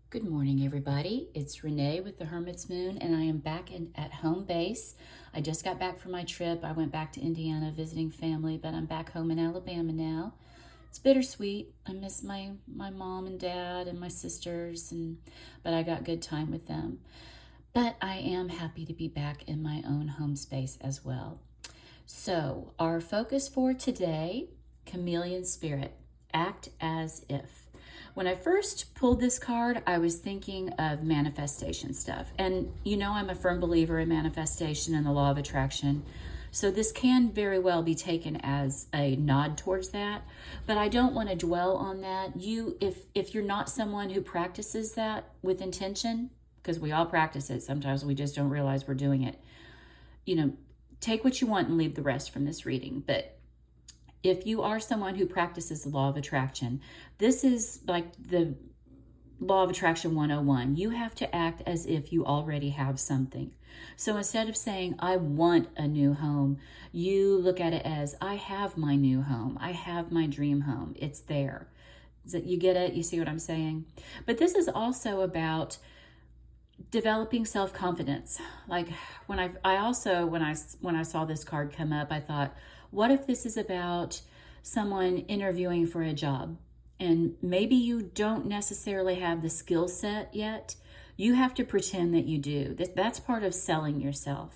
Good morning, everybody. It's Renee with the Hermit's Moon, and I am back at home base. I just got back from my trip. I went back to Indiana visiting family, but I'm back home in Alabama now. It's bittersweet. I miss my mom and dad and my sisters, but I got good time with them. But I am happy to be back in my own home space as well. So, our focus for today, chameleon spirit, act as if. When I first pulled this card, I was thinking of manifestation stuff. And I'm a firm believer in manifestation and the law of attraction. So this can very well be taken as a nod towards that, but I don't want to dwell on that. If you're not someone who practices that with intention, because we all practice it, sometimes we just don't realize we're doing it. Take what you want and leave the rest from this reading. But if you are someone who practices the law of attraction, this is like the law of attraction 101. You have to act as if you already have something. So instead of saying, I want a new home, you look at it as, I have my new home. I have my dream home. It's there. You get it? You see what I'm saying? But this is also about developing self-confidence. Like when I saw this card come up, I thought, what if this is about someone interviewing for a job and maybe you don't necessarily have the skill set yet? You have to pretend that you do. That's part of selling yourself.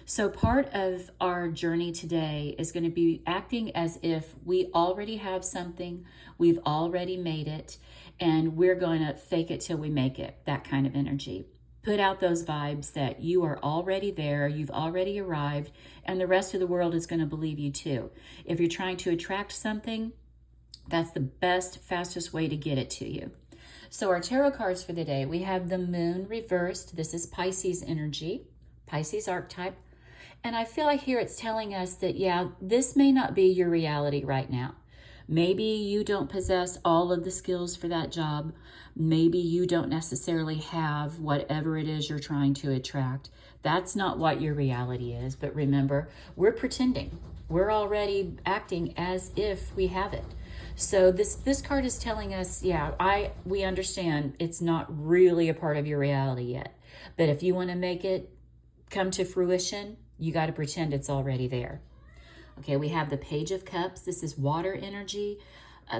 So part of our journey today is going to be acting as if we already have something, we've already made it, and we're going to fake it till we make it, that kind of energy. Put out those vibes that you are already there, you've already arrived, and the rest of the world is going to believe you too. If you're trying to attract something, that's the best, fastest way to get it to you. So our tarot cards for the day, we have the Moon reversed. This is Pisces energy, Pisces archetype. And I feel like here it's telling us that, yeah, this may not be your reality right now. Maybe you don't possess all of the skills for that job. Maybe you don't necessarily have whatever it is you're trying to attract. That's not what your reality is. But remember, we're pretending. We're already acting as if we have it. So this card is telling us, yeah, we understand it's not really a part of your reality yet. But if you want to make it come to fruition, you got to pretend it's already there. Okay, we have the Page of Cups. This is water energy.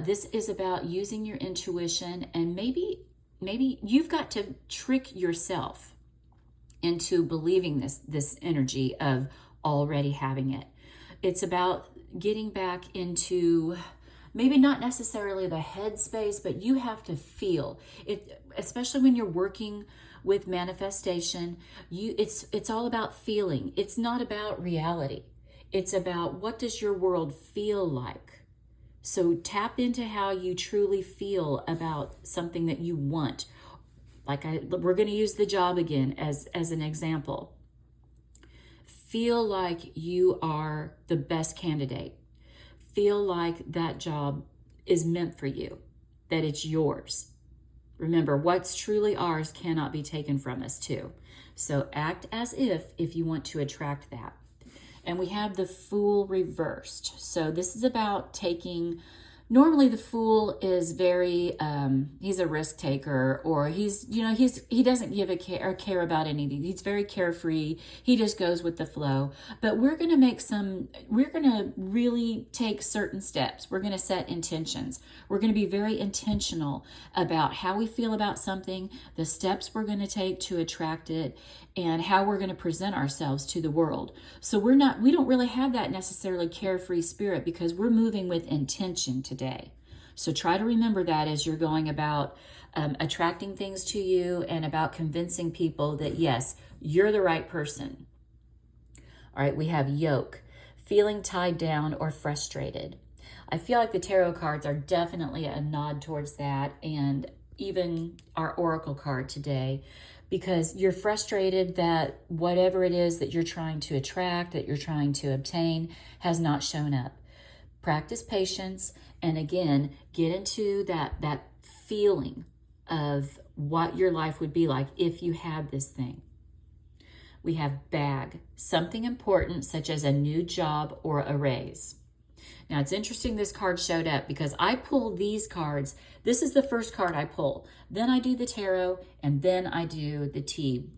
This is about using your intuition, and maybe you've got to trick yourself into believing this energy of already having it. It's about getting back into maybe not necessarily the head space, but you have to feel it, especially when you're working with manifestation. It's all about feeling. It's not about reality. It's about what does your world feel like. So tap into how you truly feel about something that you want. We're going to use the job again as an example. Feel like you are the best candidate. Feel like that job is meant for you, that it's yours. Remember, what's truly ours cannot be taken from us too. So act as if you want to attract that. And we have the Fool reversed. So this is about normally the Fool is very, he's a risk taker, or he doesn't give a care about anything. He's very carefree. He just goes with the flow. But we're going to really take certain steps. We're going to set intentions. We're going to be very intentional about how we feel about something, the steps we're going to take to attract it, and how we're going to present ourselves to the world. So we don't really have that necessarily carefree spirit because we're moving with intention today. So try to remember that as you're going about attracting things to you and about convincing people that, yes, you're the right person. All right, we have Yoke, feeling tied down or frustrated. I feel like the tarot cards are definitely a nod towards that, and even our oracle card today, because you're frustrated that whatever it is that you're trying to attract, that you're trying to obtain, has not shown up. Practice patience, and again, get into that feeling of what your life would be like if you had this thing. We have bag, something important such as a new job or a raise. Now, it's interesting this card showed up because I pull these cards. This is the first card I pull. Then I do the tarot, and then I do the T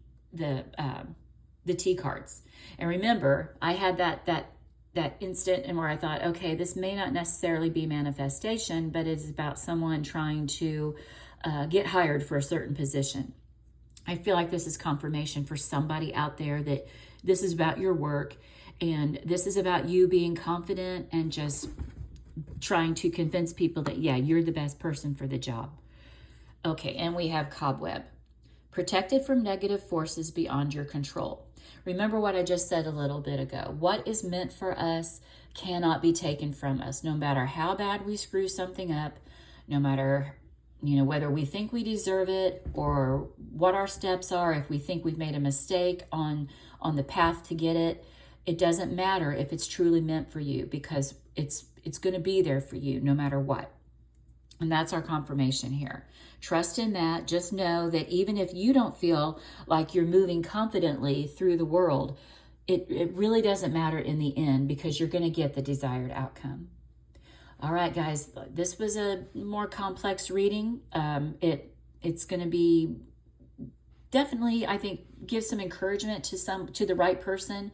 cards. And remember, I had that instant and where I thought, okay, this may not necessarily be manifestation, but it's about someone trying to get hired for a certain position. I feel like this is confirmation for somebody out there that this is about your work, and this is about you being confident and just trying to convince people that, yeah, you're the best person for the job. Okay, and we have cobweb. Protected from negative forces beyond your control. Remember what I just said a little bit ago. What is meant for us cannot be taken from us, no matter how bad we screw something up, no matter whether we think we deserve it or what our steps are, if we think we've made a mistake on the path to get it. It doesn't matter if it's truly meant for you, because it's going to be there for you no matter what. And that's our confirmation here. Trust in that. Just know that even if you don't feel like you're moving confidently through the world, it really doesn't matter in the end, because you're going to get the desired outcome. All right, guys, this was a more complex reading. It's going to be definitely, I think, give some encouragement to the right person.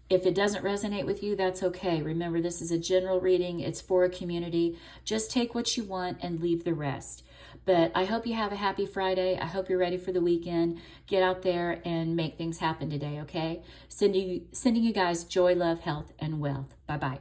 If it doesn't resonate with you, that's okay. Remember, this is a general reading. It's for a community. Just take what you want and leave the rest. But I hope you have a happy Friday. I hope you're ready for the weekend. Get out there and make things happen today, okay? Sending you guys joy, love, health, and wealth. Bye-bye.